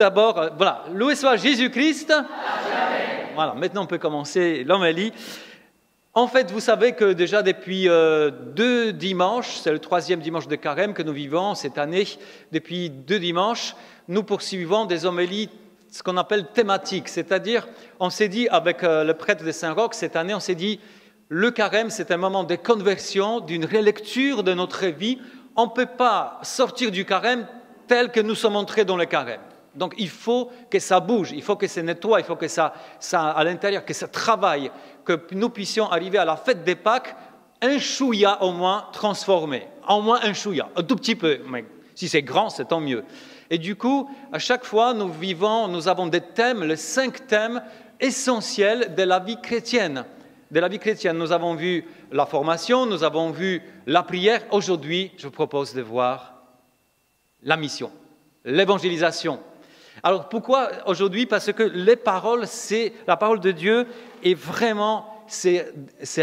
D'abord, voilà, loué soit Jésus-Christ. Voilà, maintenant on peut commencer l'homélie. En fait, vous savez que déjà depuis 2 dimanches, c'est le 3e dimanche de Carême que nous vivons cette année, depuis 2 dimanches, nous poursuivons des homélies, ce qu'on appelle thématiques, c'est-à-dire, on s'est dit avec le prêtre de Saint-Roch, cette année, on s'est dit, le Carême, c'est un moment de conversion, d'une relecture de notre vie. On ne peut pas sortir du Carême tel que nous sommes entrés dans le Carême. Donc il faut que ça bouge, il faut que ça nettoie, il faut que ça à l'intérieur, que ça travaille, que nous puissions arriver à la fête des Pâques, un chouïa au moins transformé, au moins un chouïa, un tout petit peu, mais si c'est grand, c'est tant mieux. Et du coup, à chaque fois, nous avons des thèmes, les 5 thèmes essentiels de la vie chrétienne. De la vie chrétienne, nous avons vu la formation, nous avons vu la prière. Aujourd'hui, je vous propose de voir la mission, l'évangélisation. Alors pourquoi aujourd'hui? Parce que les paroles, la parole de Dieu est vraiment, c'est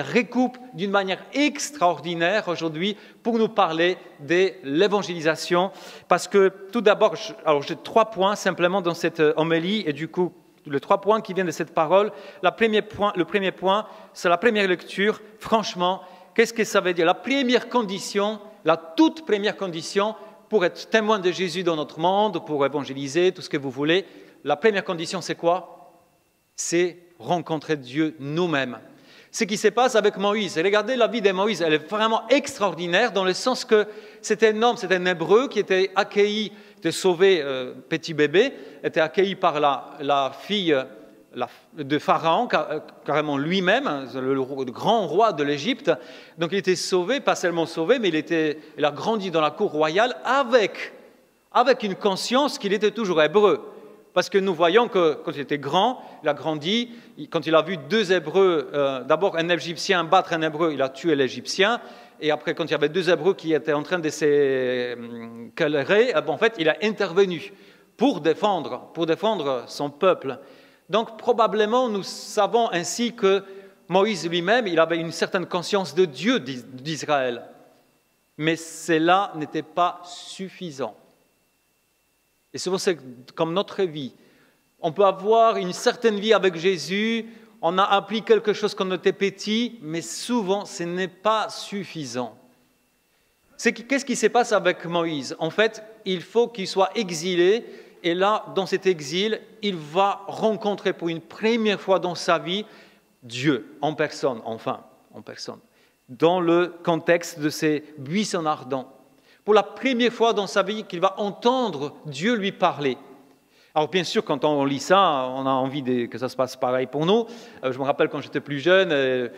recoupe d'une manière extraordinaire aujourd'hui pour nous parler de l'évangélisation. Parce que tout d'abord, j'ai 3 points simplement dans cette homélie et du coup, les 3 points qui viennent de cette parole. Le premier point, c'est la première lecture. Franchement, qu'est-ce que ça veut dire? La première condition, la toute première condition pour être témoin de Jésus dans notre monde, pour évangéliser, tout ce que vous voulez, la première condition, c'est quoi? C'est rencontrer Dieu nous-mêmes. Ce qui se passe avec Moïse. Et regardez la vie de Moïse, elle est vraiment extraordinaire dans le sens que c'était un homme, c'était un Hébreu qui était accueilli, était sauvé, petit bébé, était accueilli par la fille de Pharaon, carrément lui-même, le grand roi de l'Égypte. Donc il était sauvé, pas seulement sauvé, mais il a grandi dans la cour royale avec une conscience qu'il était toujours hébreu. Parce que nous voyons que quand il était grand, il a grandi, quand il a vu 2 Hébreux, d'abord un Égyptien battre un Hébreu, il a tué l'Égyptien, et après quand il y avait 2 Hébreux qui étaient en train de se quereller, en fait il a intervenu pour défendre son peuple. Donc probablement nous savons ainsi que Moïse lui-même, il avait une certaine conscience de Dieu d'Israël. Mais cela n'était pas suffisant. Et c'est pour ça que, comme notre vie, on peut avoir une certaine vie avec Jésus, on a appris quelque chose quand on était petit, mais souvent ce n'est pas suffisant. Qu'est-ce qui se passe avec Moïse? En fait, il faut qu'il soit exilé. Et là, dans cet exil, il va rencontrer pour une première fois dans sa vie Dieu, en personne, dans le contexte de ces buissons ardents. Pour la première fois dans sa vie qu'il va entendre Dieu lui parler. Alors bien sûr, quand on lit ça, on a envie que ça se passe pareil pour nous. Je me rappelle quand j'étais plus jeune,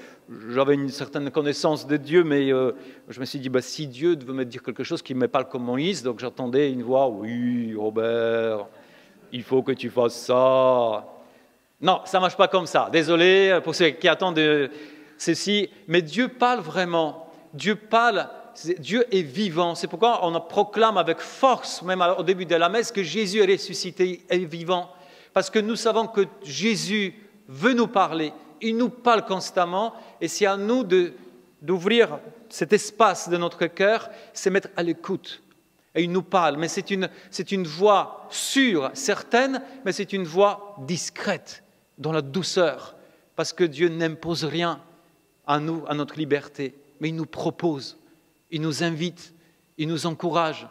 j'avais une certaine connaissance de Dieu, mais je me suis dit, si Dieu veut me dire quelque chose qui me parle comme Moïse, donc j'entendais une voix, oui, Robert, il faut que tu fasses ça. Non, ça ne marche pas comme ça. Désolé pour ceux qui attendent ceci, mais Dieu parle vraiment. Dieu est vivant. C'est pourquoi on proclame avec force, même au début de la messe, que Jésus est ressuscité, est vivant. Parce que nous savons que Jésus veut nous parler. Il nous parle constamment. Et c'est à nous d'ouvrir cet espace de notre cœur, se mettre à l'écoute. Et il nous parle. Mais c'est une voix sûre, certaine, mais c'est une voix discrète, dans la douceur. Parce que Dieu n'impose rien à nous, à notre liberté. Mais il nous propose. Il nous invite, il nous encourage.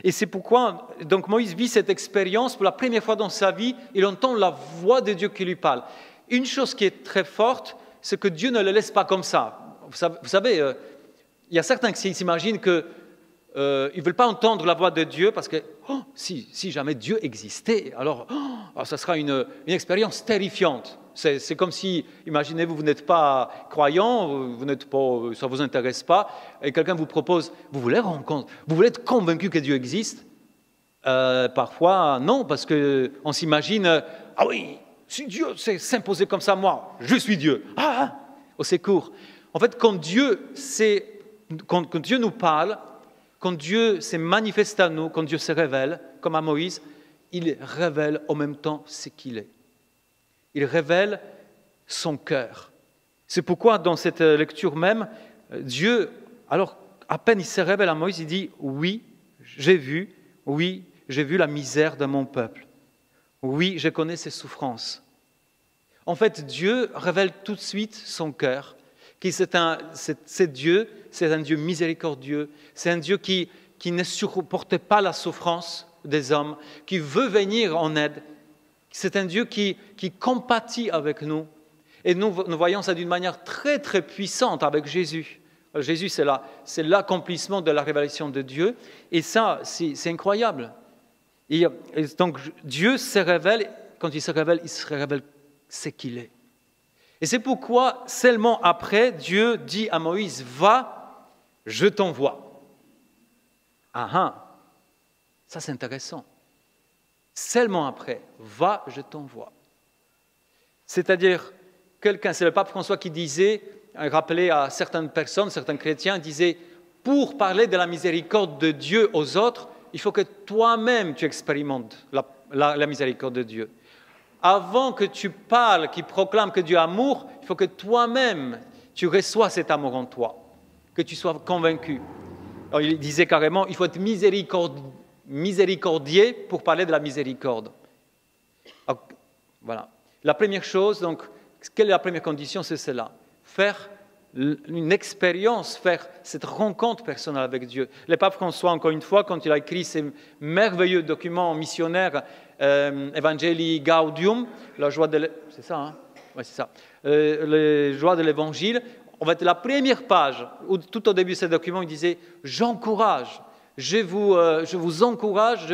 Et c'est pourquoi donc Moïse vit cette expérience pour la première fois dans sa vie, il entend la voix de Dieu qui lui parle. Une chose qui est très forte, c'est que Dieu ne le laisse pas comme ça. Vous savez, il y a certains qui s'imaginent qu'ils ne veulent pas entendre la voix de Dieu parce que si jamais Dieu existait, alors ça sera une expérience terrifiante. C'est comme si, imaginez-vous, vous n'êtes pas croyant, ça ne vous intéresse pas, et quelqu'un vous propose, vous voulez être convaincu que Dieu existe? Parfois, non, parce qu'on s'imagine, ah oui, si Dieu s'est imposé comme ça, moi, je suis Dieu. Au secours. En fait, quand Dieu nous parle, quand Dieu se manifeste à nous, quand Dieu se révèle, comme à Moïse, il révèle en même temps ce qu'il est. Il révèle son cœur. C'est pourquoi dans cette lecture même, Dieu, alors à peine il se révèle à Moïse, il dit « Oui, j'ai vu la misère de mon peuple. Oui, je connais ses souffrances. En fait, Dieu révèle tout de suite son cœur, que c'est Dieu, c'est un Dieu miséricordieux, c'est un Dieu qui ne supporte pas la souffrance des hommes, qui veut venir en aide. C'est un Dieu qui compatit avec nous. Et nous voyons ça d'une manière très, très puissante avec Jésus. Jésus, c'est l'accomplissement de la révélation de Dieu. Et ça, c'est incroyable. Et donc, Dieu se révèle, quand il se révèle ce qu'il est. Et c'est pourquoi, seulement après, Dieu dit à Moïse, « Va, je t'envoie. » Ah ah, ça c'est intéressant. Seulement après, « Va, je t'envoie. » C'est-à-dire, c'est le pape François qui disait, rappelait à certaines personnes, certains chrétiens, disait, pour parler de la miséricorde de Dieu aux autres, il faut que toi-même tu expérimentes la miséricorde de Dieu. Avant que tu parles, qui proclame que Dieu est amour, il faut que toi-même tu reçois cet amour en toi, que tu sois convaincu. Alors, il disait carrément, il faut être miséricordier pour parler de la miséricorde. Alors, voilà. La première chose, donc, quelle est la première condition? C'est cela. Faire une expérience, faire cette rencontre personnelle avec Dieu. Le pape François, encore une fois, quand il a écrit ces merveilleux documents missionnaires, Evangelii Gaudium, la joie de c'est ça, hein? Ouais, c'est ça. La joie de l'Évangile. En fait, la première page, tout au début de ce document, il disait « J'encourage, je vous encourage,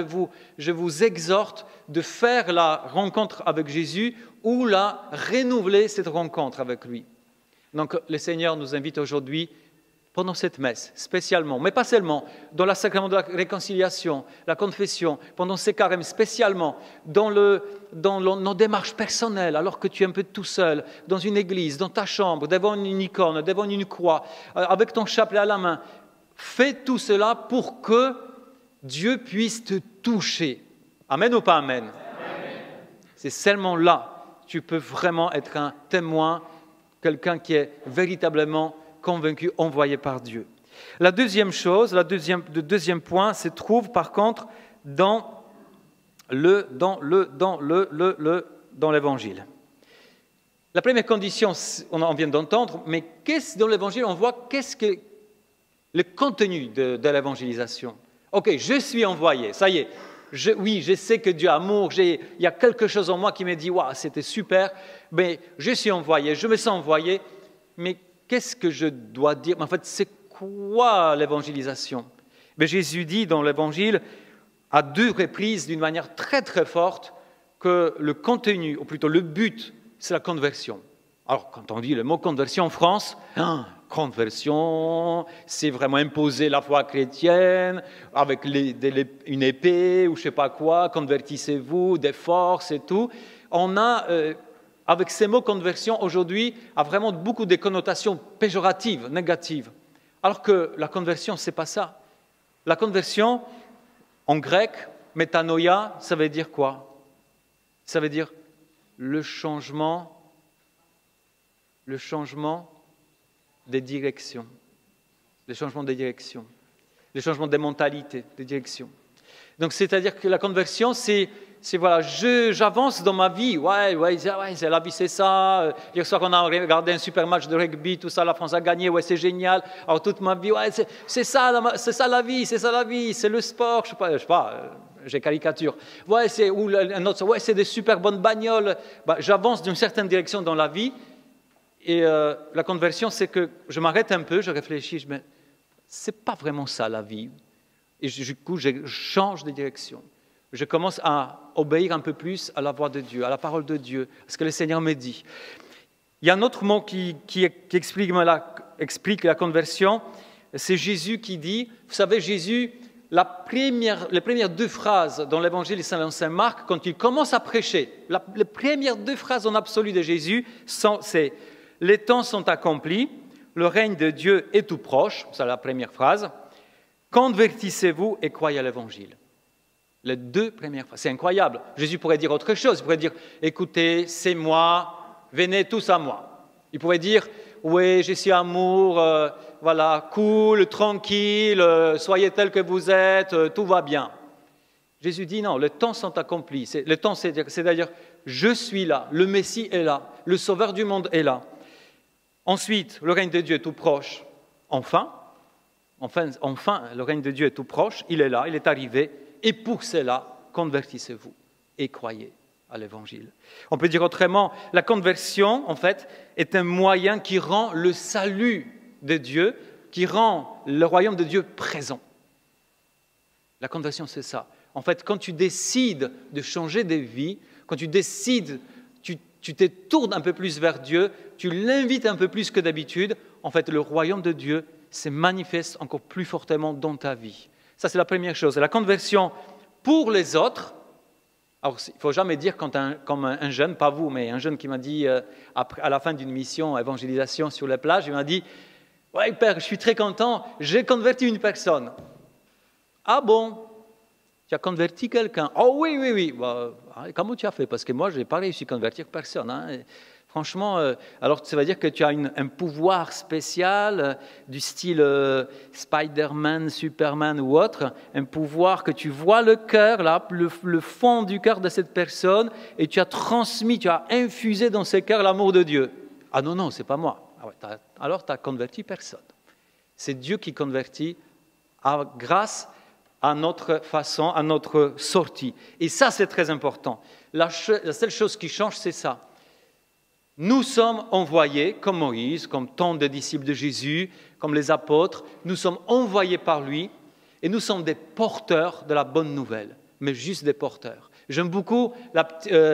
je vous exhorte de faire la rencontre avec Jésus ou la renouveler cette rencontre avec lui. » Donc, le Seigneur nous invite aujourd'hui, pendant cette messe, spécialement, mais pas seulement, dans le sacrement de la réconciliation, la confession, pendant ces carêmes, spécialement, dans nos démarches personnelles, alors que tu es un peu tout seul, dans une église, dans ta chambre, devant une icône, devant une croix, avec ton chapelet à la main. Fais tout cela pour que Dieu puisse te toucher. Amen ou pas amen? Amen. C'est seulement là que tu peux vraiment être un témoin, quelqu'un qui est véritablement convaincu, envoyé par Dieu. La deuxième chose, le deuxième point se trouve par contre dans l'Évangile. La première condition, on vient d'entendre, mais dans l'Évangile, on voit qu'est-ce que le contenu de l'évangélisation. Ok, je suis envoyé, ça y est. Oui, je sais que Dieu est amour, il y a quelque chose en moi qui me dit « Waouh, c'était super », mais je suis envoyé, je me sens envoyé, mais qu'est-ce que je dois dire? En fait, c'est quoi l'évangélisation? Jésus dit dans l'Évangile, à 2 reprises, d'une manière très très forte, que le contenu, ou plutôt le but, c'est la conversion. Alors, quand on dit le mot conversion en France, conversion, c'est vraiment imposer la foi chrétienne avec une épée ou je ne sais pas quoi, convertissez-vous, des forces et tout. On a, avec ces mots conversion aujourd'hui, a vraiment beaucoup de connotations péjoratives, négatives. Alors que la conversion, ce n'est pas ça. La conversion, en grec, métanoïa, ça veut dire quoi? Ça veut dire le changement des directions, le changement des directions, le changement des mentalités, des directions. Donc, c'est-à-dire que la conversion, c'est voilà, j'avance dans ma vie, ouais, la vie c'est ça. Hier soir, on a regardé un super match de rugby, tout ça, la France a gagné, ouais, c'est génial. Alors, toute ma vie, ouais, c'est ça la vie, c'est le sport, je sais pas, j'ai caricature. Ouais, ou un autre, ouais, c'est des super bonnes bagnoles. J'avance d'une certaine direction dans la vie. Et la conversion, c'est que je m'arrête un peu, je réfléchis, je me dis, c'est pas vraiment ça la vie. Et du coup, je change de direction. Je commence à obéir un peu plus à la voix de Dieu, à la parole de Dieu, à ce que le Seigneur me dit. Il y a un autre mot qui explique la conversion, c'est Jésus qui dit, vous savez, Jésus, les premières 2 phrases dans l'Évangile de Saint Marc, quand il commence à prêcher, les premières 2 phrases en absolu de Jésus, c'est « Les temps sont accomplis, le règne de Dieu est tout proche », c'est la première phrase, « Convertissez-vous et croyez à l'Évangile ». Les 2 premières phrases, c'est incroyable. Jésus pourrait dire autre chose, il pourrait dire « Écoutez, c'est moi, venez tous à moi ». Il pourrait dire « Oui, je suis amour, voilà, cool, tranquille, soyez tel que vous êtes, tout va bien ». Jésus dit non, les temps sont accomplis. Le temps, c'est-à-dire, je suis là, le Messie est là, le Sauveur du monde est là. Ensuite, le règne de Dieu est tout proche. Enfin, le règne de Dieu est tout proche, il est là, il est arrivé. Et pour cela, convertissez-vous et croyez à l'Évangile. On peut dire autrement, la conversion, en fait, est un moyen qui rend le salut de Dieu, qui rend le royaume de Dieu présent. La conversion, c'est ça. En fait, quand tu décides de changer de vie, quand tu décides, tu te tournes un peu plus vers Dieu, tu l'invites un peu plus que d'habitude, en fait, le royaume de Dieu se manifeste encore plus fortement dans ta vie. Ça, c'est la première chose. La conversion pour les autres. Alors, il ne faut jamais dire comme un jeune, pas vous, mais un jeune qui m'a dit, à la fin d'une mission évangélisation sur les plages, il m'a dit « Ouais, père, je suis très content, j'ai converti une personne. » « Ah bon? Tu as converti quelqu'un? »« Oh oui, oui, oui. Bah, comment tu as fait? Parce que moi, je n'ai pas réussi à convertir personne. Hein. Franchement, alors ça veut dire que tu as un pouvoir spécial du style Spider-Man, Superman ou autre, un pouvoir que tu vois le cœur, là, le fond du cœur de cette personne, et tu as transmis, tu as infusé dans ce cœur l'amour de Dieu. Ah non, non, c'est pas moi. Ah ouais, alors tu n'as converti personne. C'est Dieu qui convertit grâce à notre façon, à notre sortie. Et ça, c'est très important. La seule chose qui change, c'est ça. Nous sommes envoyés, comme Moïse, comme tant de disciples de Jésus, comme les apôtres, nous sommes envoyés par lui et nous sommes des porteurs de la bonne nouvelle, mais juste des porteurs. J'aime beaucoup la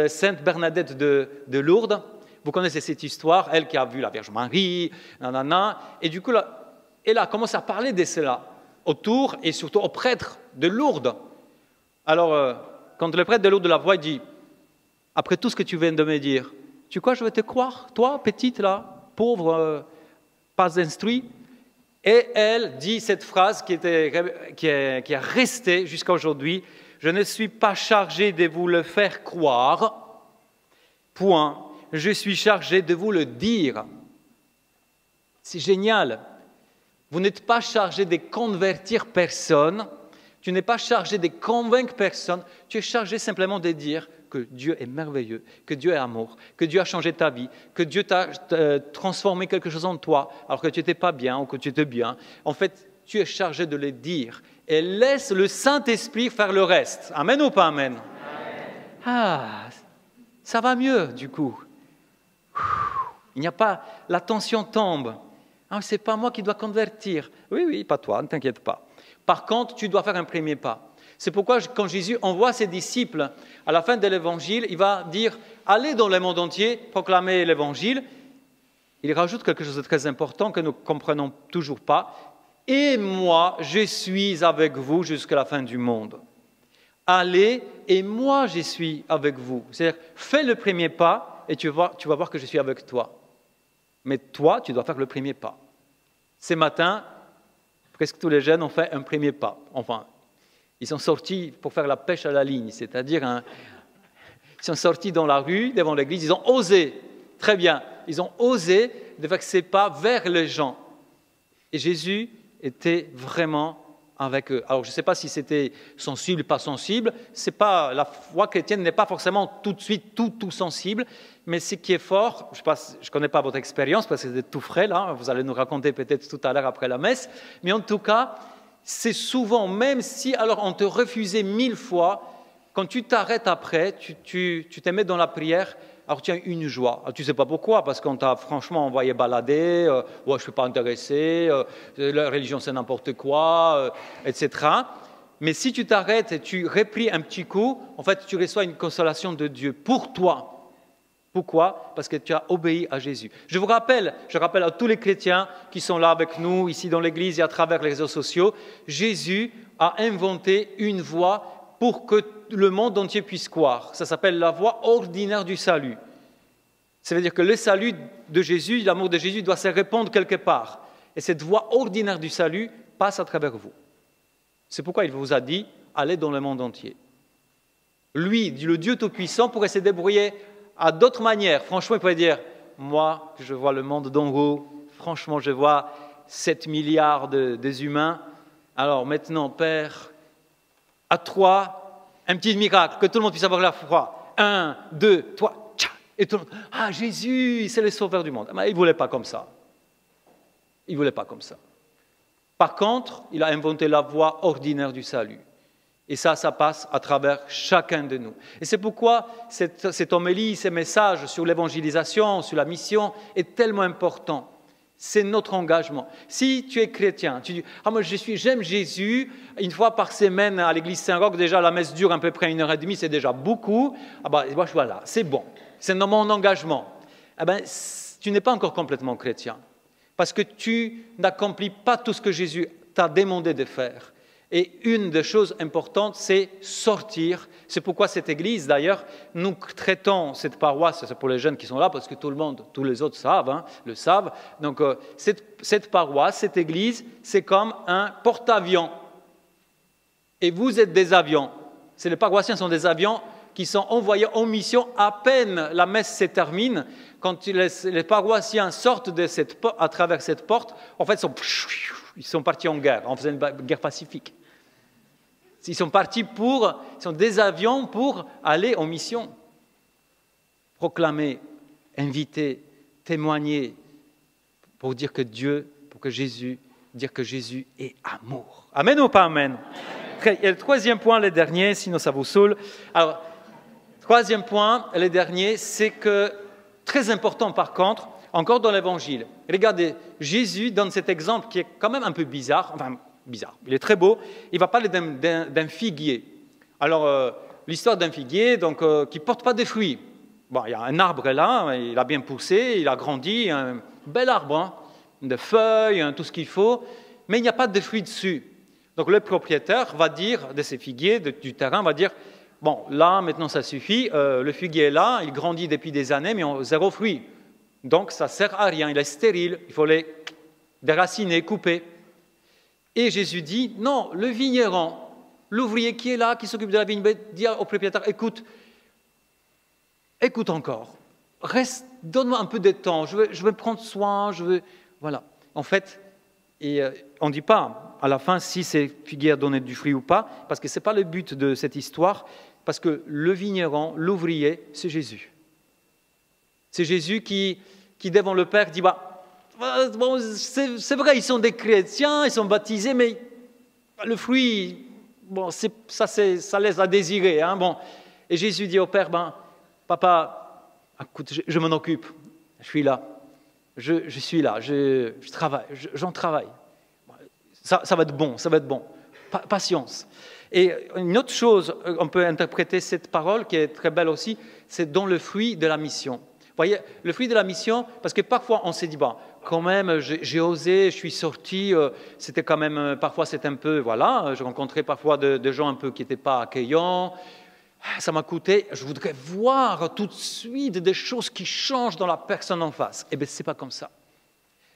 Sainte Bernadette de Lourdes. Vous connaissez cette histoire, elle qui a vu la Vierge Marie, nanana, et du coup, elle a commencé à parler de cela autour et surtout au prêtre de Lourdes. Alors, quand le prêtre de Lourdes la voit, il dit « Après tout ce que tu viens de me dire, tu crois que je vais te croire, toi, petite, là, pauvre, pas instruit ?» Et elle dit cette phrase qui est restée jusqu'à aujourd'hui, « Je ne suis pas chargé de vous le faire croire, point, je suis chargé de vous le dire. » C'est génial. Vous n'êtes pas chargé de convertir personne, tu n'es pas chargé de convaincre personne, tu es chargé simplement de dire que Dieu est merveilleux, que Dieu est amour, que Dieu a changé ta vie, que Dieu t'a transformé quelque chose en toi, alors que tu n'étais pas bien ou que tu étais bien. En fait, tu es chargé de le dire et laisse le Saint-Esprit faire le reste. Amen ou pas amen? Ah, ça va mieux du coup. Il n'y a pas, la tension tombe. Ah, ce n'est pas moi qui dois convertir. Oui, oui, pas toi, ne t'inquiète pas. Par contre, tu dois faire un premier pas. C'est pourquoi quand Jésus envoie ses disciples à la fin de l'Évangile, il va dire « Allez dans le monde entier, proclamer l'Évangile ». Il rajoute quelque chose de très important que nous ne comprenons toujours pas. « Et moi, je suis avec vous jusqu'à la fin du monde. » Allez, et moi, je suis avec vous. C'est-à-dire, fais le premier pas et tu vas voir que je suis avec toi. Mais toi, tu dois faire le premier pas. Ce matin, presque tous les jeunes ont fait un premier pas. Enfin, ils sont sortis pour faire la pêche à la ligne, c'est-à-dire, ils sont sortis dans la rue, devant l'église, ils ont osé, très bien, ils ont osé de faire ces pas vers les gens. Et Jésus était vraiment avec eux. Alors, je ne sais pas si c'était sensible ou pas sensible, la foi chrétienne n'est pas forcément tout de suite tout sensible, mais ce qui est fort, je ne connais pas votre expérience parce que c'est tout frais là, vous allez nous raconter peut-être tout à l'heure après la messe, mais en tout cas, c'est souvent, même si alors on te refusait 1000 fois, quand tu t'arrêtes après, tu te mets dans la prière, alors tu as une joie. Alors, tu ne sais pas pourquoi, parce qu'on t'a franchement envoyé balader, ouais, je ne suis pas intéressé, la religion c'est n'importe quoi, etc. Mais si tu t'arrêtes et tu repries un petit coup, en fait tu reçois une consolation de Dieu pour toi. Pourquoi? Parce que tu as obéi à Jésus. Je rappelle à tous les chrétiens qui sont là avec nous, ici dans l'église et à travers les réseaux sociaux, Jésus a inventé une voie pour que le monde entier puisse croire. Ça s'appelle la voie ordinaire du salut. Ça veut dire que le salut de Jésus, l'amour de Jésus doit se répandre quelque part. Et cette voie ordinaire du salut passe à travers vous. C'est pourquoi il vous a dit, allez dans le monde entier. Lui, le Dieu Tout-Puissant, pourrait se débrouiller à d'autres manières. Franchement, il pourrait dire, moi, je vois le monde d'en haut, franchement, je vois 7 milliards des humains. Alors maintenant, Père, à toi, Un petit miracle, que tout le monde puisse avoir la foi. 1, 2, 3, tcha, et tout le monde, ah Jésus, c'est le sauveur du monde. Mais il ne voulait pas comme ça. Il ne voulait pas comme ça. Par contre, il a inventé la voie ordinaire du salut. Et ça passe à travers chacun de nous. Et c'est pourquoi cette homélie, ces messages sur l'évangélisation, sur la mission, est tellement important. C'est notre engagement. Si tu es chrétien, tu dis « Ah, moi j'aime Jésus, une fois par semaine à l'église Saint-Roch, déjà la messe dure à peu près 1h30, c'est déjà beaucoup. Ah ben voilà, c'est bon, c'est mon engagement. » Eh ben, tu n'es pas encore complètement chrétien, parce que tu n'accomplis pas tout ce que Jésus t'a demandé de faire. Et une des choses importantes, c'est sortir. C'est pourquoi cette église, d'ailleurs, nous traitons cette paroisse, c'est pour les jeunes qui sont là, parce que tout le monde, tous les autres le savent. Donc, cette paroisse, cette église, c'est comme un porte-avions. Et vous êtes des avions. Les paroissiens sont des avions qui sont envoyés en mission à peine la messe se termine. Quand les paroissiens sortent à travers cette porte, en fait, ils sont partis en guerre, en faisant une guerre pacifique. Ils sont partis ils sont des avions pour aller en mission. Proclamer, inviter, témoigner, pour dire que Jésus est amour. Amen ou pas amen? Et le troisième point, le dernier, sinon ça vous saoule. Alors, troisième point, le dernier, c'est que, très important par contre, encore dans l'Évangile. Regardez, Jésus donne cet exemple qui est quand même un peu bizarre, il est très beau. Il va parler d'un figuier. Alors, l'histoire d'un figuier qui ne porte pas de fruits. Bon, il y a un arbre là, il a bien poussé, il a grandi, un bel arbre, de feuilles, tout ce qu'il faut, mais il n'y a pas de fruits dessus. Donc, le propriétaire va dire, de ces figuiers, du terrain, va dire, bon, là, maintenant, ça suffit, le figuier est là, il grandit depuis des années, mais zéro fruit. Donc, ça ne sert à rien, il est stérile, il faut les déraciner, couper. Et Jésus dit, non, le vigneron, l'ouvrier qui est là, qui s'occupe de la vigne, dit au propriétaire, écoute encore, reste, donne-moi un peu de temps, je veux prendre soin, voilà. En fait, on ne dit pas à la fin si ces figuiers donnaient du fruit ou pas, parce que ce n'est pas le but de cette histoire, parce que le vigneron, l'ouvrier, c'est Jésus. C'est Jésus qui devant le Père, dit, bon, c'est vrai, ils sont des chrétiens, ils sont baptisés, mais le fruit, bon, ça laisse à désirer. Hein, bon. Et Jésus dit au Père, papa, écoute, je m'en occupe, je suis là, je suis là, je travaille, j'en travaille. Ça va être bon, ça va être bon. Patience. Et une autre chose, on peut interpréter cette parole qui est très belle aussi, c'est dans le fruit de la mission. Vous voyez, le fruit de la mission, parce que parfois on s'est dit, quand même, j'ai osé, je suis sorti, c'était quand même, parfois c'est un peu, voilà, je rencontrais parfois des gens un peu qui n'étaient pas accueillants, ça m'a coûté, je voudrais voir tout de suite des choses qui changent dans la personne en face. Eh bien, ce n'est pas comme ça.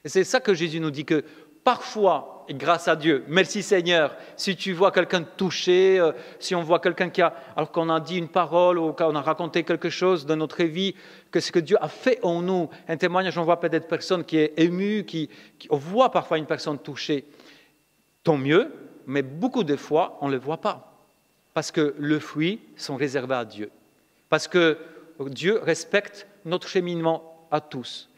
Et c'est ça que Jésus nous dit, que parfois, et grâce à Dieu, merci Seigneur, si tu vois quelqu'un touché, si on voit quelqu'un alors qu'on a dit une parole ou qu'on a raconté quelque chose de notre vie, que ce que Dieu a fait en nous, un témoignage, on voit peut-être personne qui est émue, on voit parfois une personne touchée, tant mieux, mais beaucoup de fois, on ne le voit pas. Parce que les fruits sont réservés à Dieu. Parce que Dieu respecte notre cheminement à tous.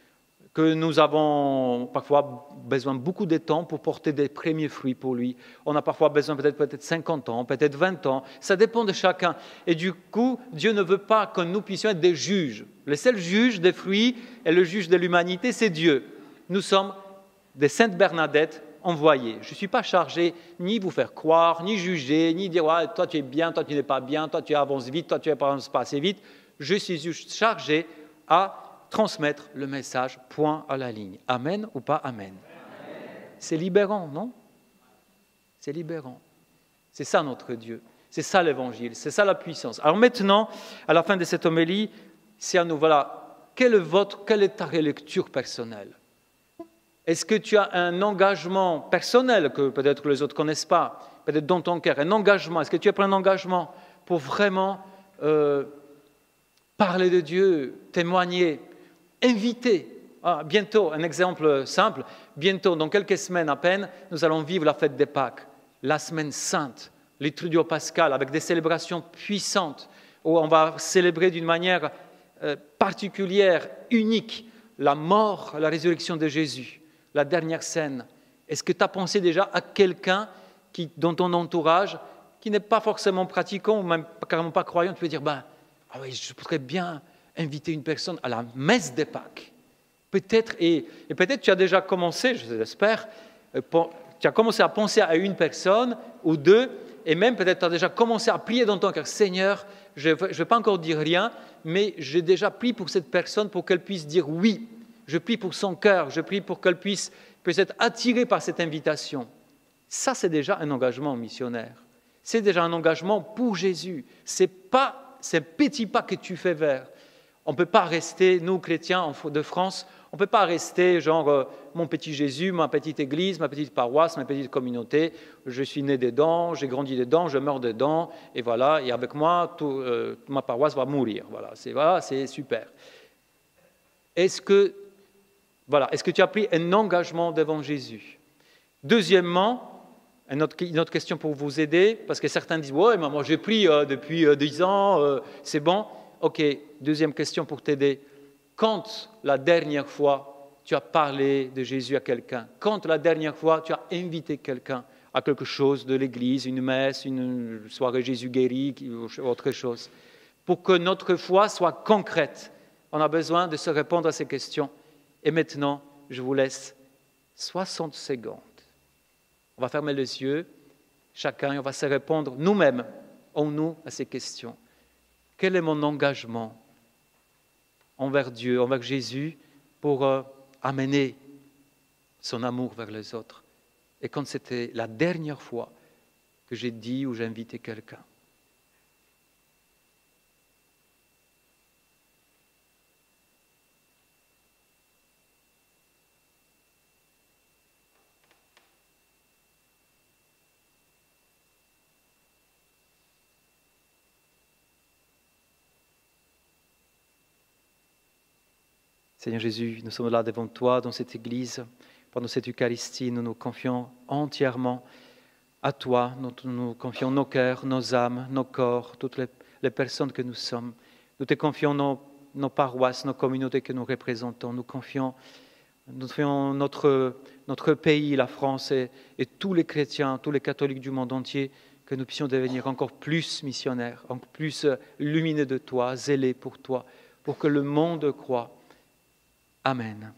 Que nous avons parfois besoin beaucoup de temps pour porter des premiers fruits pour lui. On a parfois besoin peut-être 50 ans, peut-être 20 ans. Ça dépend de chacun. Et du coup, Dieu ne veut pas que nous puissions être des juges. Le seul juge des fruits et le juge de l'humanité, c'est Dieu. Nous sommes des saintes Bernadette envoyées. Je ne suis pas chargé ni vous faire croire, ni juger, ni dire ouais, toi tu es bien, toi tu n'es pas bien, toi tu avances vite, toi tu n'avances pas assez vite. Je suis juste chargé à transmettre le message, point à la ligne. Amen ou pas amen? C'est libérant, non? C'est libérant. C'est ça notre Dieu. C'est ça l'évangile. C'est ça la puissance. Alors maintenant, à la fin de cette homélie, c'est à nous, voilà, quelle est ta relecture personnelle? Est-ce que tu as un engagement personnel que peut-être les autres ne connaissent pas, peut-être dans ton cœur, un engagement? Est-ce que tu as pris un engagement pour vraiment parler de Dieu, témoigner, inviter? Bientôt, un exemple simple, bientôt, dans quelques semaines à peine, nous allons vivre la fête des Pâques, la semaine sainte les Triduo pascal, avec des célébrations puissantes, où on va célébrer d'une manière particulière, unique, la mort, la résurrection de Jésus, la dernière scène. Est-ce que tu as pensé déjà à quelqu'un dans ton entourage qui n'est pas forcément pratiquant ou même carrément pas croyant? Tu peux dire, ah oui, je pourrais bien inviter une personne à la messe des Pâques. Peut-être, et peut-être tu as déjà commencé, je l'espère, tu as commencé à penser à une personne ou deux, et même peut-être tu as déjà commencé à prier dans ton cœur, Seigneur, je ne vais pas encore dire rien, mais j'ai déjà prié pour cette personne pour qu'elle puisse dire oui. Je prie pour son cœur, je prie pour qu'elle puisse être attirée par cette invitation. Ça, c'est déjà un engagement missionnaire. C'est déjà un engagement pour Jésus. C'est un petit pas que tu fais vers. On ne peut pas rester, nous chrétiens de France, on ne peut pas rester genre mon petit Jésus, ma petite église, ma petite paroisse, ma petite communauté. Je suis né dedans, j'ai grandi dedans, je meurs dedans, et voilà, et avec moi, ma paroisse va mourir. Voilà, c'est super. Est-ce que tu as pris un engagement devant Jésus? Deuxièmement, une autre question pour vous aider, parce que certains disent « Ouais, mais moi j'ai pris depuis 10 ans, c'est bon. » Ok, deuxième question pour t'aider. Quand la dernière fois tu as parlé de Jésus à quelqu'un? Quand la dernière fois tu as invité quelqu'un à quelque chose de l'église, une messe, une soirée Jésus guéri, autre chose? Pour que notre foi soit concrète, on a besoin de se répondre à ces questions. Et maintenant, je vous laisse 60 secondes. On va fermer les yeux, chacun, et on va se répondre nous-mêmes, en nous, à ces questions. Quel est mon engagement envers Dieu, envers Jésus, pour amener son amour vers les autres? Et quand c'était la dernière fois que j'ai dit ou j'ai invité quelqu'un? Seigneur Jésus, nous sommes là devant toi, dans cette Église, pendant cette Eucharistie, nous nous confions entièrement à toi, nous confions nos cœurs, nos âmes, nos corps, toutes les personnes que nous sommes. Nous te confions nos paroisses, nos communautés que nous représentons, nous confions notre pays, la France, et tous les chrétiens, tous les catholiques du monde entier, que nous puissions devenir encore plus missionnaires, encore plus lumineux de toi, zélés pour toi, pour que le monde croie. Amen.